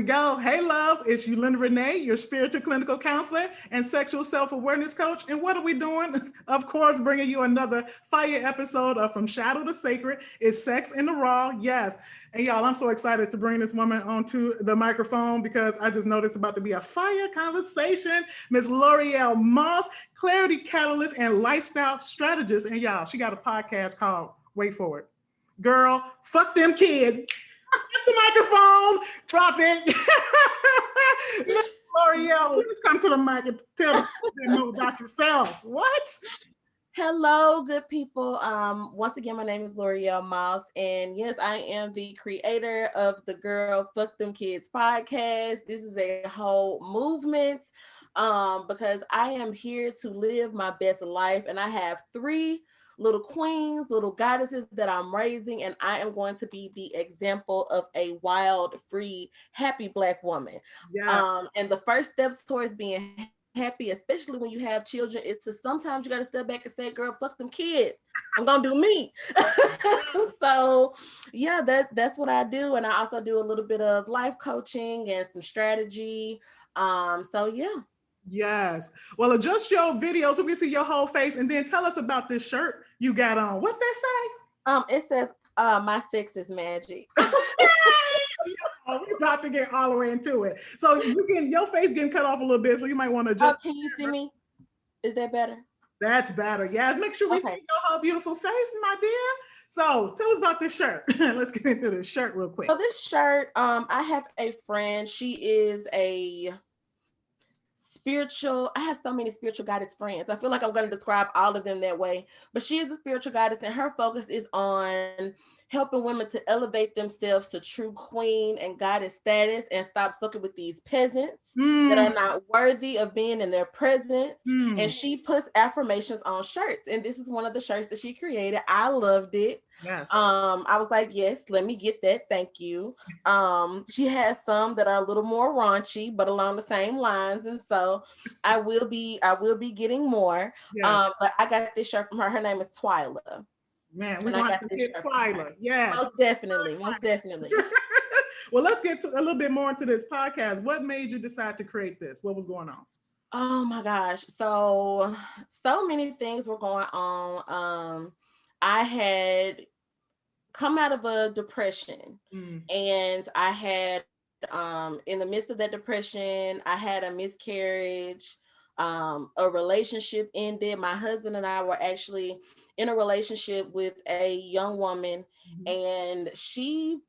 we go. Hey, loves, it's Yulinda Renee, your spiritual clinical counselor and sexual self-awareness coach. And what are we doing? Of course, bringing you another fire episode of From Shadow to Sacred. It's sex in the raw. Yes. And y'all, I'm so excited to bring this woman onto the microphone because I just know this is about to be a fire conversation. Miss Loreal Moss, clarity catalyst and lifestyle strategist. And y'all, she got a podcast called, wait for it, Girl, Fuck Them Kids. The microphone, drop it. Loreal, please come to the mic and tell them more about yourself. What? Hello, good people. Once again, my name is Loreal Moss, and yes, I am the creator of the Girl Fuck Them Kids podcast. This is a whole movement because I am here to live my best life, and I have 3 little queens, little goddesses that I'm raising, and I am going to be the example of a wild, free, happy Black woman. Yeah. And the first steps towards being happy, especially when you have children, is to sometimes you got to step back and say, girl, fuck them kids. I'm gonna do me. So yeah, that's what I do. And I also do a little bit of life coaching and some strategy. So yeah. Yes. Well, adjust your video so we see your whole face, and then tell us about this shirt you got on. What's that say? It says, "My sex is magic." We're about to get all the way into it. So your face getting cut off a little bit, so you might want to just. Oh, can you see me? Is that better? That's better. Yes. Make sure we see your whole beautiful face, my dear. So tell us about this shirt. Let's get into this shirt real quick. So this shirt, I have a friend. She is a spiritual. I have so many spiritual goddess friends. I feel like I'm going to describe all of them that way, but she is a spiritual goddess, and her focus is on helping women to elevate themselves to true queen and goddess status and stop fucking with these peasants that are not worthy of being in their presence. And she puts affirmations on shirts, and this is one of the shirts that she created. I loved it. Yes. I was like, yes, let me get that. Thank you. She has some that are a little more raunchy, but along the same lines. And so I will be getting more. Yes. But I got this shirt from her. Her name is Twyla. Man, we want to get Twyla. Yes. Most definitely. Well, let's get to a little bit more into this podcast. What made you decide to create this? What was going on? Oh my gosh. So many things were going on. I had come out of a depression, and I had in the midst of that depression, I had a miscarriage. A relationship ended. My husband and I were actually in a relationship with a young woman, and she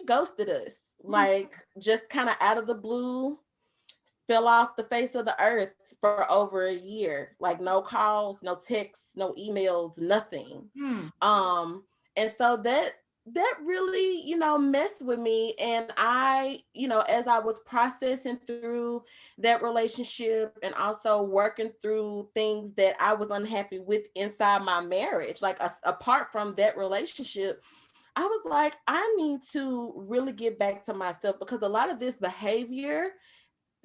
ghosted us, like just kind of out of the blue, fell off the face of the earth for over a year, like no calls, no texts, no emails, nothing. And so that really, messed with me. And I, as I was processing through that relationship and also working through things that I was unhappy with inside my marriage, like apart from that relationship, I was like, I need to really get back to myself, because a lot of this behavior,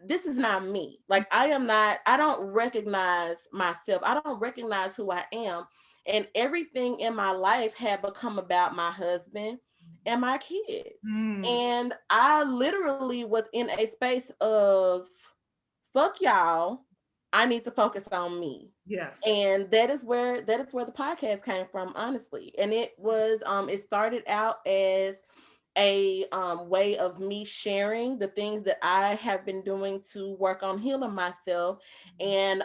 this is not me. Like I don't recognize myself. I don't recognize who I am. And everything in my life had become about my husband and my kids. And I literally was in a space of, fuck y'all, I need to focus on me. Yes. And that is where the podcast came from, honestly. And it was, it started out as a way of me sharing the things that I have been doing to work on healing myself. And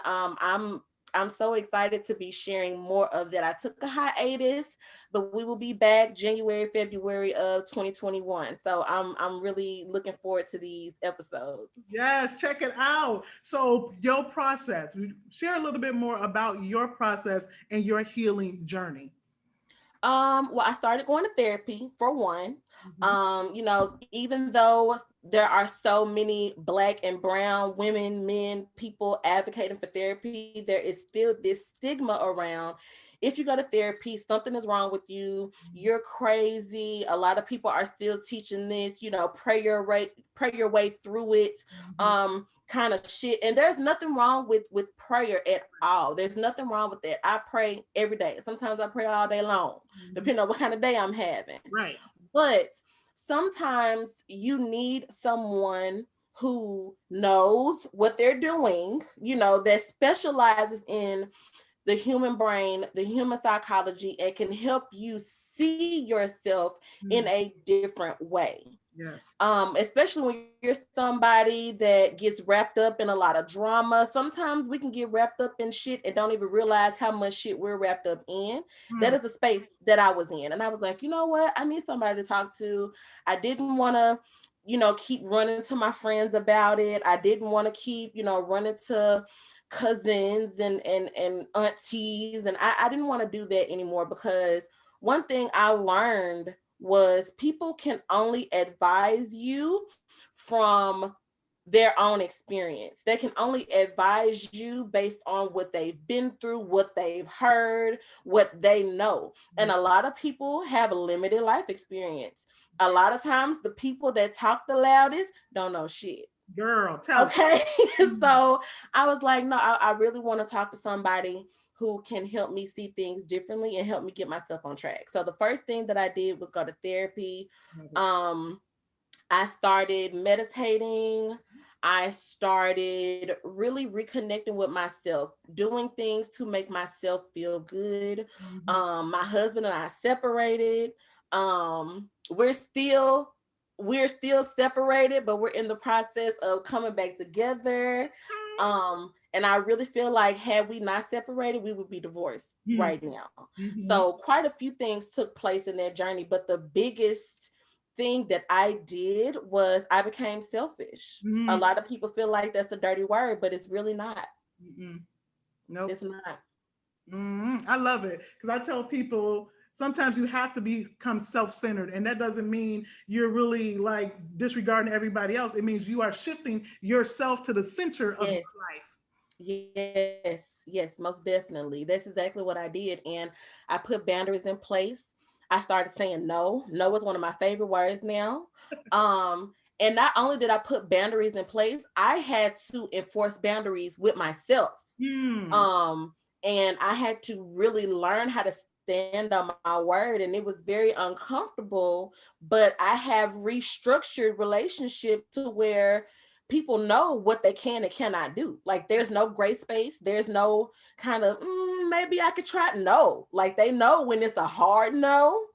I'm so excited to be sharing more of that. I took a hiatus, but we will be back January, February of 2021. So I'm really looking forward to these episodes. Yes, check it out. So your process, share a little bit more about your process and your healing journey. Well, I started going to therapy for one. Even though there are so many Black and brown women, men, people advocating for therapy, there is still this stigma around. If you go to therapy, something is wrong with you. You're crazy. A lot of people are still teaching this, pray your way through it. Kind of shit. And there's nothing wrong with prayer at all. There's nothing wrong with that. I pray every day. Sometimes I pray all day long, depending on what kind of day I'm having. Right. But sometimes you need someone who knows what they're doing, that specializes in the human brain, the human psychology, and can help you see yourself in a different way. Yes. Especially when you're somebody that gets wrapped up in a lot of drama. Sometimes we can get wrapped up in shit and don't even realize how much shit we're wrapped up in. That is the space that I was in. And I was like, you know what? I need somebody to talk to. I didn't want to, keep running to my friends about it. I didn't want to keep, running to cousins and aunties. And I didn't want to do that anymore, because one thing I learned was people can only advise you from their own experience. They can only advise you based on what they've been through, what they've heard, what they know. And a lot of people have a limited life experience. A lot of times the people that talk the loudest don't know shit. Girl, tell okay. So I was like, no, I really want to talk to somebody who can help me see things differently and help me get myself on track. So the first thing that I did was go to therapy. I started meditating. I started really reconnecting with myself, doing things to make myself feel good. My husband and I separated. We're still separated, but we're in the process of coming back together. And I really feel like had we not separated, we would be divorced right now. So quite a few things took place in that journey, but the biggest thing that I did was I became selfish. A lot of people feel like that's a dirty word, but it's really not. Nope. It's not. I love it, because I tell people sometimes you have to become self-centered, and that doesn't mean you're really like disregarding everybody else. It means you are shifting yourself to the center of your life. Yes, most definitely. That's exactly what I did. And I put boundaries in place. I started saying no. No is one of my favorite words now. And not only did I put boundaries in place, I had to enforce boundaries with myself. And I had to really learn how to stand on my word. And it was very uncomfortable, but I have restructured relationship to where people know what they can and cannot do. Like there's no gray space. There's no kind of maybe I could try. No, like they know when it's a hard no,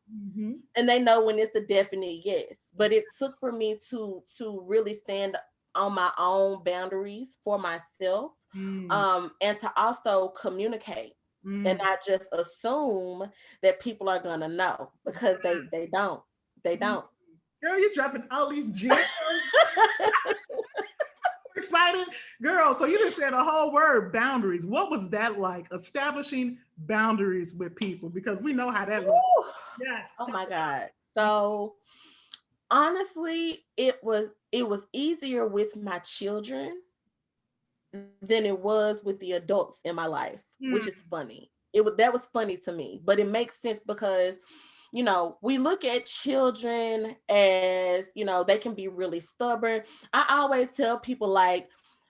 and they know when it's a definite yes. But it took for me to really stand on my own boundaries for myself, and to also communicate and not just assume that people are gonna know, because they don't. Girl, you're dropping all these gems. Excited, girl. So you just said a whole word, boundaries. What was that like, establishing boundaries with people? Because we know how that looks. Yes. Oh my God. So honestly, it was easier with my children than it was with the adults in my life, which is funny. That was funny to me, but it makes sense because we look at children as, they can be really stubborn. I always tell people like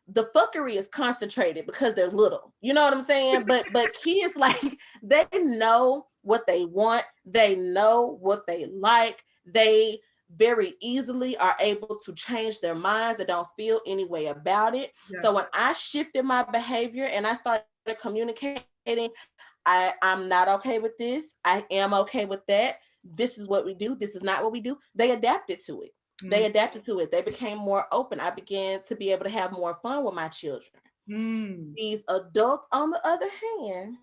the fuckery is concentrated because they're little. You know what I'm saying? But kids, like, they know what they want. They know what they like. They very easily are able to change their minds. They don't feel any way about it. Yes. So when I shifted my behavior and I started communicating, I'm not okay with this. I am okay with that. This is what we do. This is not what we do. They adapted to it. They adapted to it. They became more open. I began to be able to have more fun with my children. These adults, on the other hand,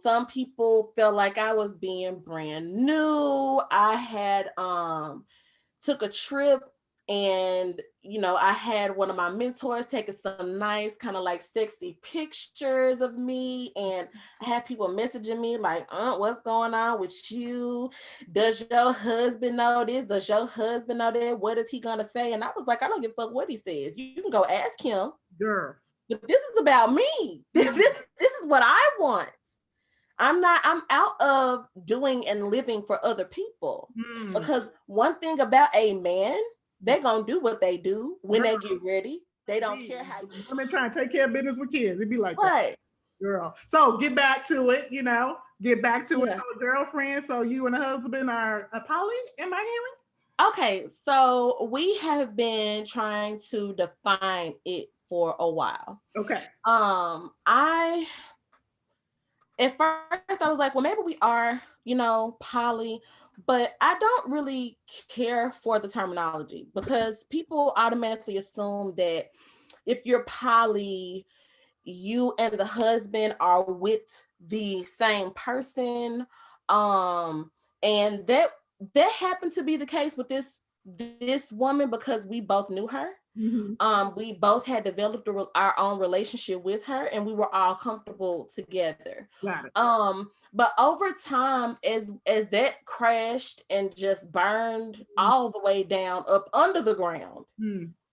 some people felt like I was being brand new. I had took a trip, and I had one of my mentors taking some nice kind of like sexy pictures of me, and I had people messaging me like, what's going on with you? Does your husband know this? Does your husband know that? What is he gonna say? And I was like, I don't give a fuck what he says. You can go ask him. Girl. But this is about me. This is what I want. I'm out of doing and living for other people. Because one thing about a man, they're going to do what they do when they get ready. They don't care how women trying to take care of business with kids. It'd be like right. That. Girl. So get back to it, get back to it. Yeah. So girlfriend, so you and the husband are a poly, am I hearing? Okay, so we have been trying to define it for a while. Okay. I at first I was like, well, maybe we are, poly, but I don't really care for the terminology because people automatically assume that if you're poly, you and the husband are with the same person. And that happened to be the case with this woman because we both knew her. We both had developed our own relationship with her, and we were all comfortable together. Got it. But over time, as that crashed and just burned all the way down up under the ground,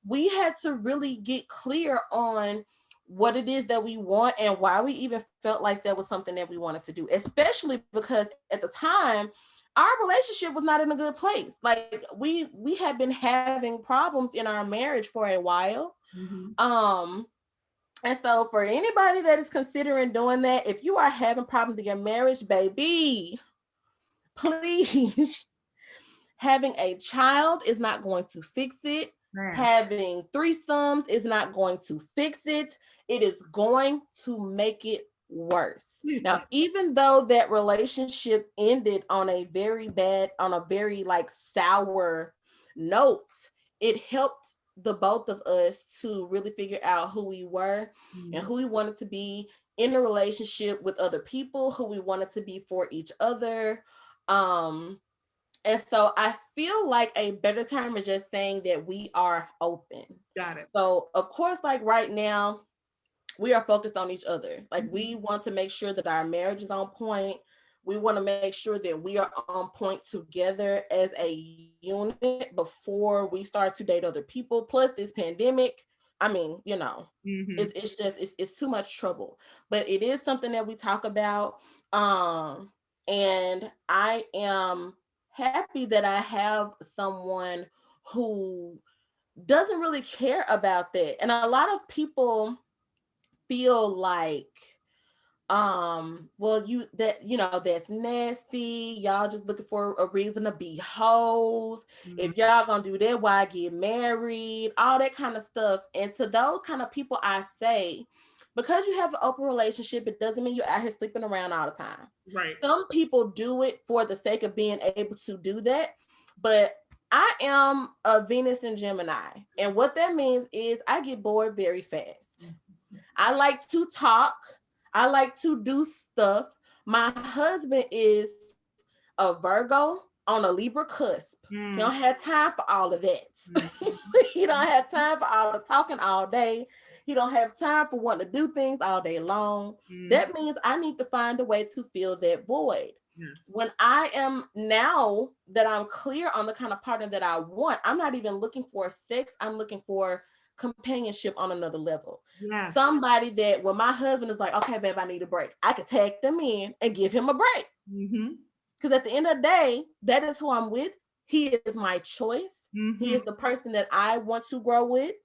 we had to really get clear on what it is that we want and why we even felt like that was something that we wanted to do, especially because at the time our relationship was not in a good place. Like we had been having problems in our marriage for a while. And so for anybody that is considering doing that, if you are having problems in your marriage, baby, please, having a child is not going to fix it. Having threesomes is not going to fix it. It is going to make it worse. Now, even though that relationship ended on a very like sour note, it helped the both of us to really figure out who we were and who we wanted to be in a relationship with other people, who we wanted to be for each other. And so I feel like a better term is just saying that we are open. Got it. So of course, like right now, we are focused on each other. Like we want to make sure that our marriage is on point. We want to make sure that we are on point together as a unit before we start to date other people. Plus this pandemic, I mean, it's too much trouble. But it is something that we talk about. And I am happy that I have someone who doesn't really care about that. And a lot of people feel like that's nasty, y'all just looking for a reason to be hoes. If y'all gonna do that, why get married, all that kind of stuff. And to those kind of people I say, because you have an open relationship, it doesn't mean you're out here sleeping around all the time. Right. Some people do it for the sake of being able to do that, but I am a Venus and Gemini, and what that means is I get bored very fast. I like to talk. I like to do stuff. My husband is a Virgo on a Libra cusp. He don't have time for all of that. He don't have time for all the talking all day. He don't have time for wanting to do things all day long. That means I need to find a way to fill that void. Yes. When I am, now that I'm clear on the kind of partner that I want, I'm not even looking for sex. I'm looking for companionship on another level. Yes. Somebody that when my husband is like, okay, babe, I need a break, I could tag them in and give him a break. Because at the end of the day, that is who I'm with. He is my choice. He is the person that I want to grow with.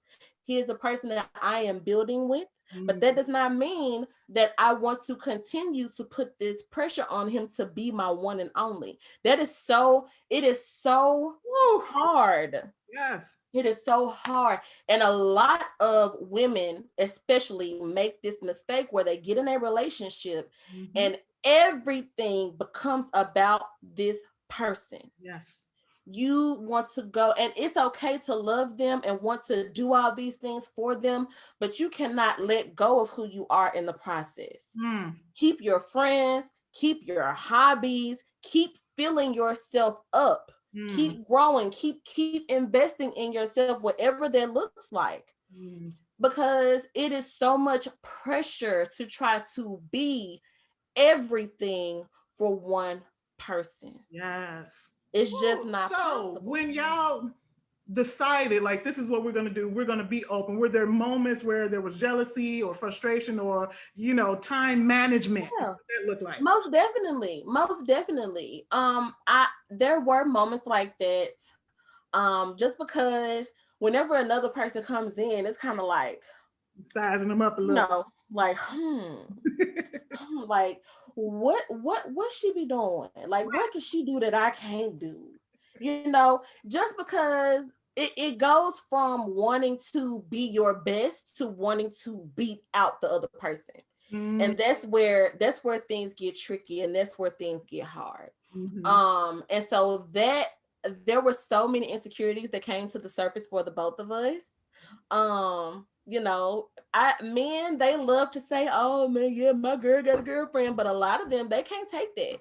He is the person that I am building with. But that does not mean that I want to continue to put this pressure on him to be my one and only. It is so hard. Yes. It is so hard. And a lot of women especially make this mistake where they get in a relationship and everything becomes about this person. Yes. You want to go, and it's okay to love them and want to do all these things for them, but you cannot let go of who you are in the process. Keep your friends, keep your hobbies, keep filling yourself up. Keep growing, keep investing in yourself, whatever that looks like. Because it is so much pressure to try to be everything for one person. Yes. It's just not possible. When y'all decided, like, this is what we're going to do, we're going to be open, were there moments where there was jealousy or frustration or, time management? Yeah. What did that look like? Most definitely. There were moments like that. Just because whenever another person comes in, it's kind of like sizing them up a little. like, like, what she be doing? Like, what can she do that I can't do? Just because it goes from wanting to be your best to wanting to beat out the other person. And that's where things get tricky, and that's where things get hard. And so that there were so many insecurities that came to the surface for the both of us. Men, they love to say, oh man, yeah, my girl got a girlfriend, but a lot of them, they can't take that.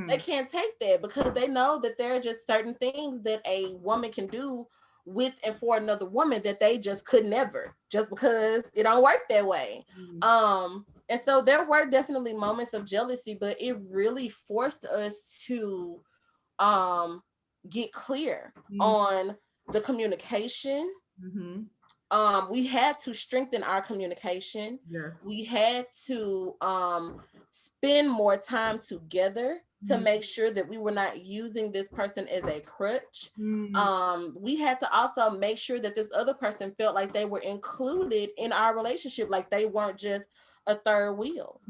They can't take that because they know that there are just certain things that a woman can do with and for another woman that they just could never, just because it don't work that way. And so there were definitely moments of jealousy, but it really forced us to get clear on the communication. We had to strengthen our communication. Yes. We had to spend more time together to make sure that we were not using this person as a crutch. We had to also make sure that this other person felt like they were included in our relationship, like they weren't just a third wheel.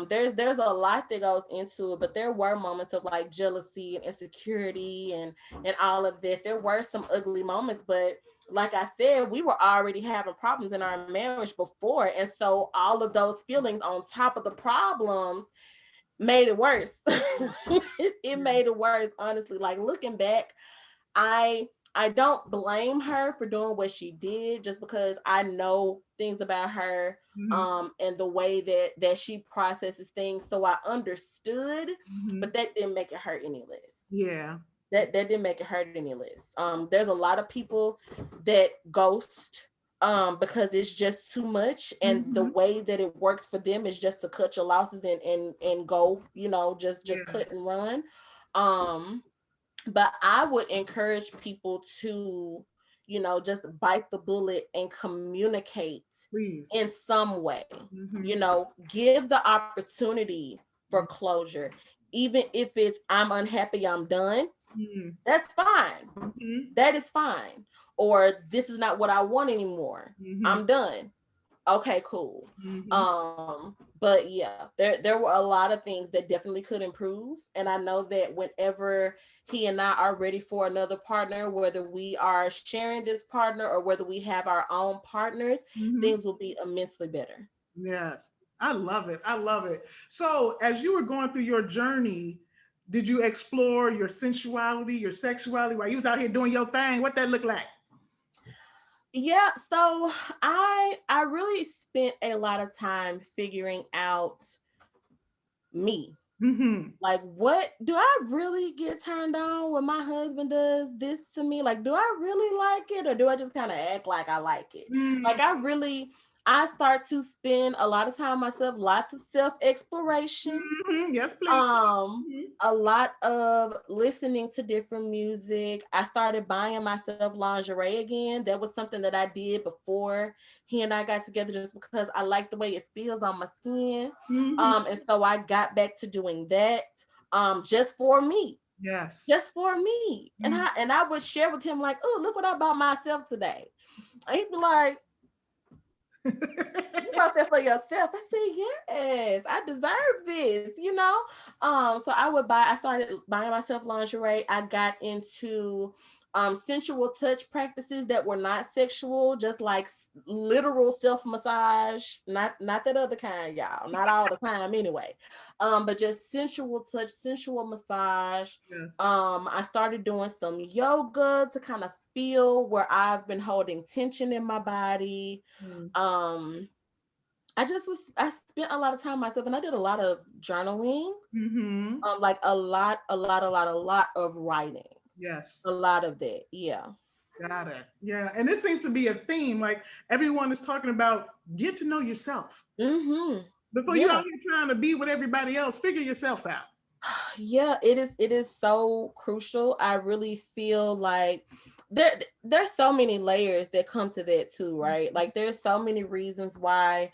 There's a lot that goes into it, but there were moments of like jealousy and insecurity and all of that. There were some ugly moments, but like I said, we were already having problems in our marriage before, and so all of those feelings on top of the problems made it worse. It made it worse, honestly. Like, looking back, I don't blame her for doing what she did, just because I know things about her and the way that she processes things, so I understood, but that didn't make it hurt any less. Yeah. That didn't make it hurt any less. There's a lot of people that ghost because it's just too much, and the way that it works for them is just to cut your losses and go, just cut and run. But I would encourage people to, just bite the bullet and communicate. Please. In some way. Give the opportunity for closure, even if it's I'm unhappy, I'm done. That's fine. That is fine. Or this is not what I want anymore. I'm done. Okay, cool. But yeah, there were a lot of things that definitely could improve. And I know that whenever he and I are ready for another partner, whether we are sharing this partner or whether we have our own partners, things will be immensely better. Yes. I love it. I love it. So as you were going through your journey, did you explore your sensuality, your sexuality while you was out here doing your thing? What that look like? Yeah, so I really spent a lot of time figuring out me. Like, what do I really get turned on when my husband does this to me? Like, do I really like it, or do I just kind of act like I like it? Like, I start to spend a lot of time myself, lots of self-exploration. Yes, please. A lot of listening to different music. I started buying myself lingerie again. That was something that I did before he and I got together, just because I like the way it feels on my skin. And so I got back to doing that just for me. Yes. Just for me. And I would share with him, like, oh, look what I bought myself today. And he'd be like, you bought that for yourself? I said, yes, I deserve this, So I started buying myself lingerie. I got into sensual touch practices that were not sexual, just like literal self-massage, not that other kind, y'all, not all the time anyway, but just sensual touch, sensual massage. Yes. I started doing some yoga to kind of feel where I've been holding tension in my body. I spent a lot of time myself, and I did a lot of journaling. Like a lot of writing. Yes. A lot of that. Yeah. Got it. Yeah. And this seems to be a theme. Like, everyone is talking about get to know yourself. Before you out here trying to be with everybody else, figure yourself out. Yeah, it is so crucial. I really feel like there's so many layers that come to that too, right? Like, there's so many reasons why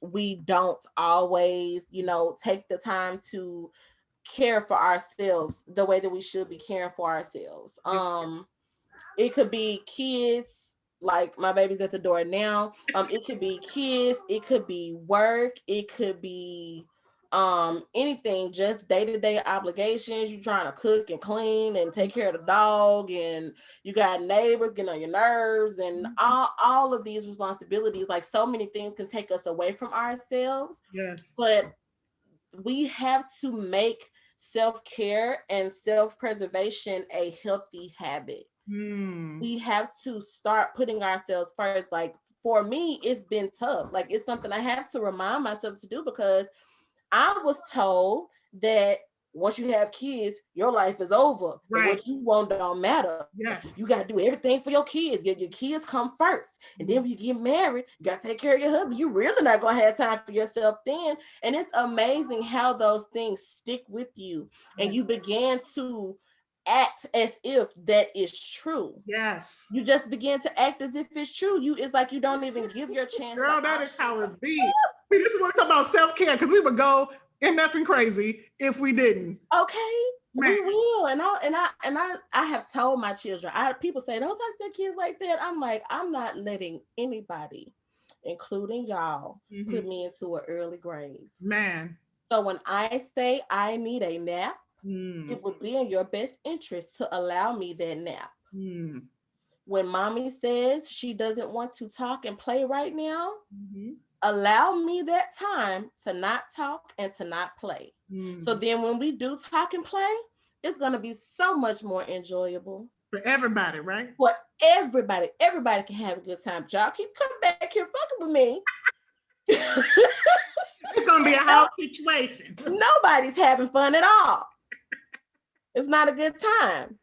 we don't always, take the time to care for ourselves the way that we should be caring for ourselves. It could be kids, like my baby's at the door now. It could be kids, it could be work, it could be anything, just day-to-day obligations. You trying to cook and clean and take care of the dog, and you got neighbors getting on your nerves, and all of these responsibilities. Like, so many things can take us away from ourselves. Yes. But we have to make self-care and self-preservation a healthy habit. We have to start putting ourselves first. Like, for me, it's been tough. Like, it's something I have to remind myself to do, because I was told that once you have kids, your life is over. Right. What you want don't matter. Yes. You got to do everything for your kids. Your kids come first. And then when you get married, you got to take care of your husband. You really not going to have time for yourself then. And it's amazing how those things stick with you. And you begin to act as if that is true. Yes. You just begin to act as if it's true. It's like you don't even give your chance. Girl, that is how it be. See, this is what we're talking about, self-care, because we would go MF and crazy if we didn't. Okay, we will. And I have told my children, people say, don't talk to their kids like that. I'm like, I'm not letting anybody, including y'all, put me into an early grave. Man. So when I say I need a nap, it would be in your best interest to allow me that nap. When mommy says she doesn't want to talk and play right now, allow me that time to not talk and to not play. So then when we do talk and play, it's going to be so much more enjoyable. For everybody, right? For everybody. Everybody can have a good time. Y'all keep coming back here fucking with me. It's going to be a whole situation. Nobody's having fun at all. It's not a good time.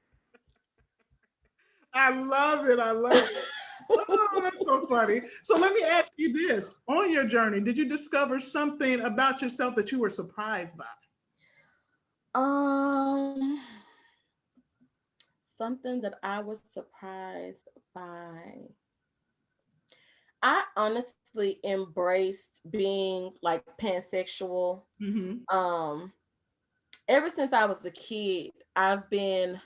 I love it. I love it. Oh, that's so funny. So let me ask you this. On your journey, did you discover something about yourself that you were surprised by? Something that I was surprised by. I honestly embraced being like pansexual. Ever since I was a kid, I've been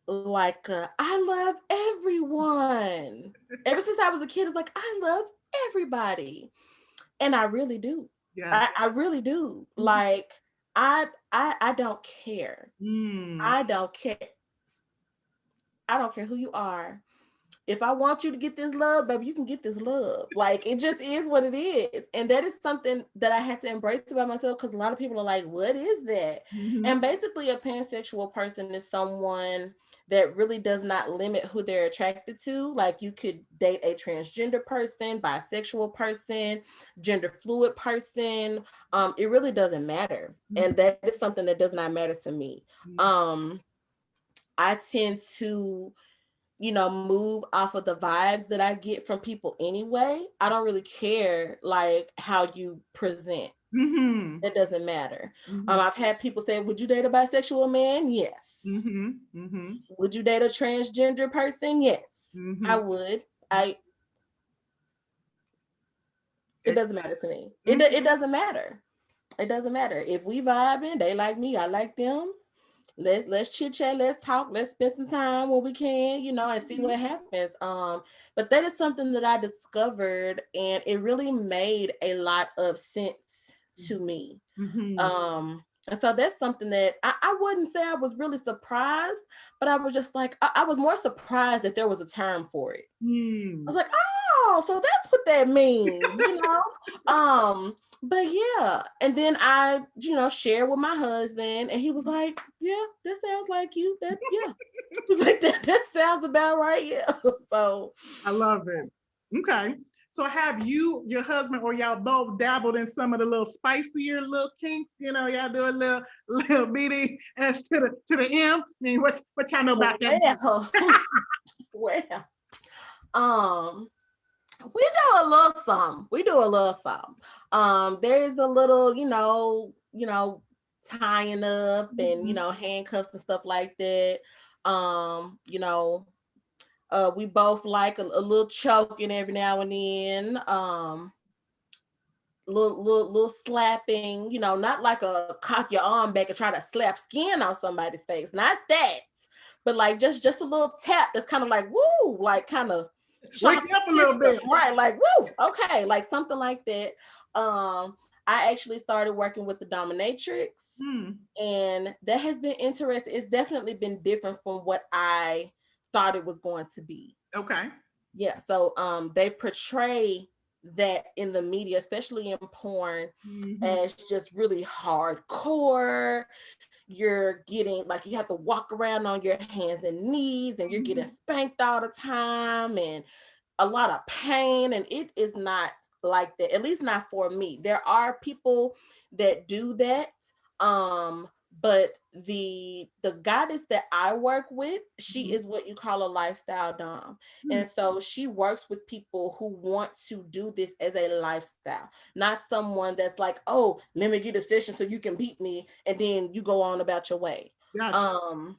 like, I love everyone. Ever since I was a kid, it's like, I love everybody. And I really do. Yeah. I really do. Like, I don't care. I don't care. I don't care who you are. If I want you to get this love, baby, you can get this love. Like, it just is what it is. And that is something that I had to embrace about myself, because a lot of people are like, what is that? And basically, a pansexual person is someone that really does not limit who they're attracted to. Like, you could date a transgender person, bisexual person, gender fluid person. It really doesn't matter. And that is something that does not matter to me. I tend to, move off of the vibes that I get from people anyway. I don't really care like how you present. It doesn't matter. I've had people say, would you date a bisexual man? Yes. Would you date a transgender person? Yes, I would. It doesn't matter to me. It doesn't matter. It doesn't matter. If we vibing, they like me, I like them. Let's chit chat, let's talk, let's spend some time when we can, and see what happens. But that is something that I discovered, and it really made a lot of sense to me. And so that's something that I wouldn't say I was really surprised, but I was just like, I was more surprised that there was a term for it. I was like, oh, so that's what that means, But yeah, and then I, shared with my husband, and he was like, yeah, that sounds like you. That, yeah. He's like, that sounds about right. Yeah. So I love it. Okay. So have you, your husband, or y'all both dabbled in some of the little spicier little kinks? Y'all do a little BD S to the M. I mean, what y'all know about that? Well, we do a little something. There's a little, tying up and, handcuffs and stuff like that. We both like a little choking every now and then. Little slapping, not like a cock your arm back and try to slap skin on somebody's face. Not that, but like just a little tap that's kind of like, woo, like kind of wake up a little bit. Right, like, woo, okay, like something like that. I actually started working with the dominatrix, and that has been interesting. It's definitely been different from what I thought it was going to be. Okay. Yeah. So they portray that in the media, especially in porn, as just really hardcore. You're getting like, you have to walk around on your hands and knees, and you're getting spanked all the time, and a lot of pain. And it is not like that, at least not for me. There are people that do that, but the goddess that I work with, she is what you call a lifestyle dom. And so she works with people who want to do this as a lifestyle, not someone that's like, oh, let me get a session so you can beat me and then you go on about your way. Gotcha.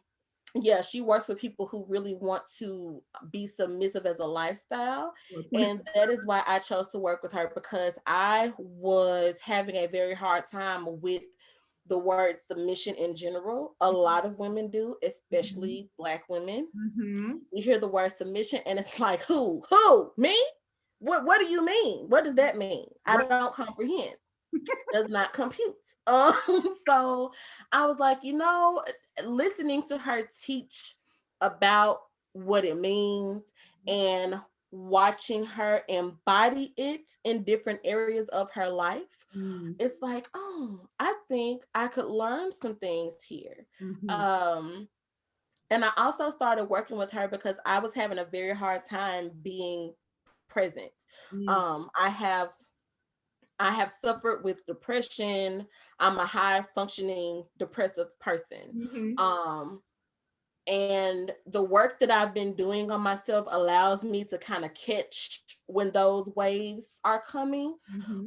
Yeah, she works with people who really want to be submissive as a lifestyle. And that is why I chose to work with her, because I was having a very hard time with the word submission in general. A lot of women do, especially Black women. You hear the word submission and it's like, who, me? What do you mean? What does that mean? I don't comprehend. Does not compute. So I was like, listening to her teach about what it means and watching her embody it in different areas of her life, it's like, oh, I think I could learn some things here. And I also started working with her because I was having a very hard time being present. I have suffered with depression. I'm a high functioning depressive person. And the work that I've been doing on myself allows me to kind of catch when those waves are coming.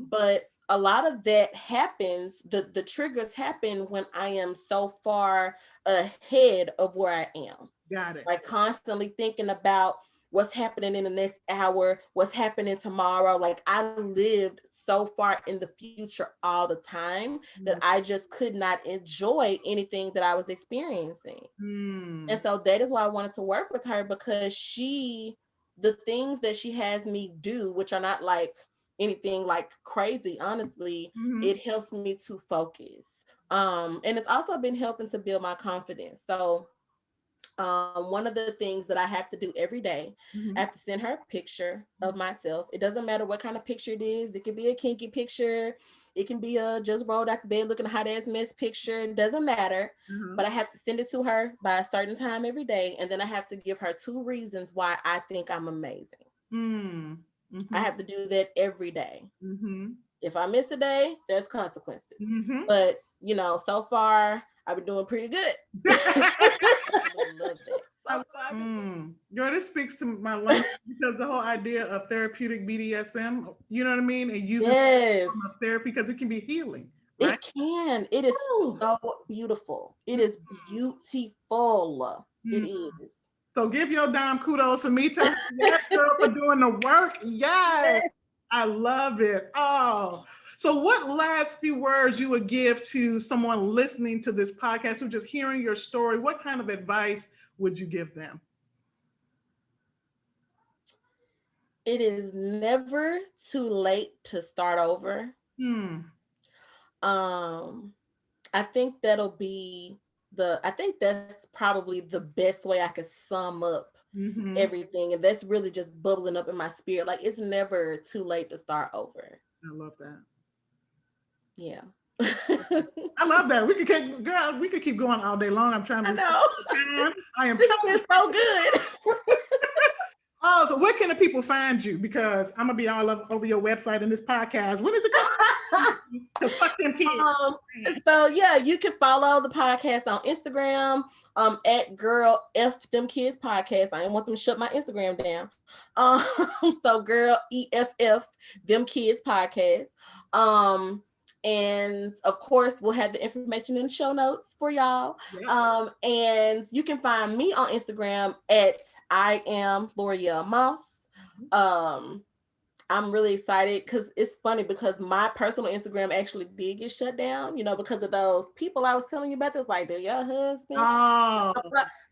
But a lot of that happens, the triggers happen when I am so far ahead of where I am. Got it. Like constantly thinking about what's happening in the next hour, what's happening tomorrow. Like I lived so far in the future all the time that I just could not enjoy anything that I was experiencing. And so that is why I wanted to work with her, because the things that she has me do, which are not like anything like crazy, honestly, it helps me to focus. And it's also been helping to build my confidence. So one of the things that I have to do every day, I have to send her a picture of myself. It doesn't matter what kind of picture it is. It can be a kinky picture. It can be a just rolled out the bed looking hot ass mess picture. It doesn't matter. But I have to send it to her by a certain time every day. And then I have to give her 2 reasons why I think I'm amazing. I have to do that every day. If I miss a day, there's consequences. But, so far, I've been doing pretty good. I love that. Girl, this speaks to my life, because the whole idea of therapeutic BDSM, you know what I mean? And using therapy, because it can be healing. Right? It can. It is so beautiful. It is beautiful. It is. So give your dime kudos for me, too. Yes, girl, for doing the work. Yes. I love it. Oh, so what last few words you would give to someone listening to this podcast who just hearing your story? What kind of advice would you give them? It is never too late to start over. I think I think that's probably the best way I could sum up everything. And that's really just bubbling up in my spirit. Like, it's never too late to start over. I love that. Yeah. I love that. We could keep going all day long. I'm trying to. I know. I am. This is so good. Oh, so where can the people find you? Because I'm gonna be all over your website and this podcast. When is it coming? Fuck them kids. So yeah, you can follow the podcast on Instagram at Girl F Them Kids Podcast. I didn't want them to shut my Instagram down. So Girl EFF Them Kids Podcast. And of course, we'll have the information in the show notes for y'all. Yeah. And you can find me on Instagram at I am Loreal Moss. I'm really excited because it's funny, because my personal Instagram actually did get shut down, because of those people I was telling you about. This, like, your husband. Oh.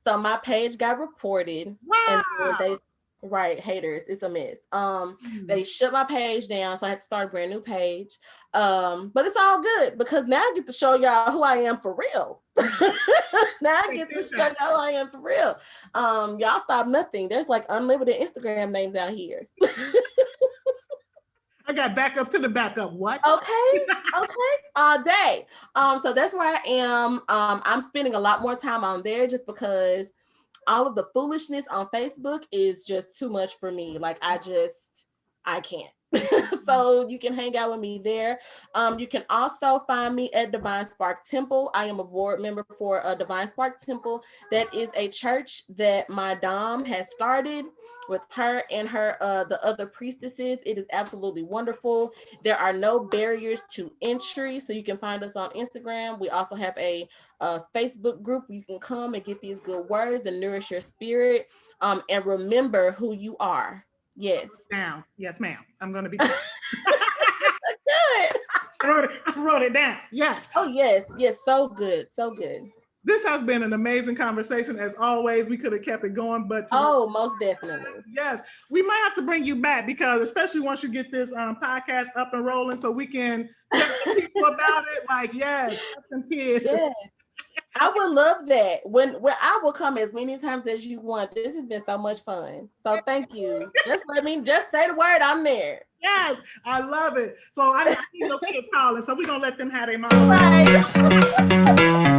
So my page got reported. Wow. And Right, haters, it's a mess. They shut my page down, so I had to start a brand new page. But it's all good because now I get to show y'all who I am for real. Now I get to show y'all who I am for real. Y'all stop nothing. There's like unlimited Instagram names out here. I got backup to the backup. What? Okay, all day. So that's where I am. I'm spending a lot more time on there just because all of the foolishness on Facebook is just too much for me. Like I can't. So you can hang out with me there. You can also find me at Divine Spark Temple. I am a board member for a Divine Spark Temple. That is a church that my Dom has started with her and her the other priestesses. It is absolutely wonderful. There are no barriers to entry, so you can find us on Instagram. We also have a Facebook group where you can come and get these good words and nourish your spirit, and remember who you are. Yes. Down. Yes, ma'am. I'm going to be good. I wrote it down. Yes. Oh, yes. Yes. So good. So good. This has been an amazing conversation. As always, we could have kept it going, but most definitely. Yes. We might have to bring you back because especially once you get this podcast up and rolling so we can tell people about it. Like, yes, some kids. Yeah. I would love that. When I will come as many times as you want. This has been so much fun. So thank you. Just say the word. I'm there. Yes, I love it. So I need no kids calling. So we're gonna let them have their mom. Right.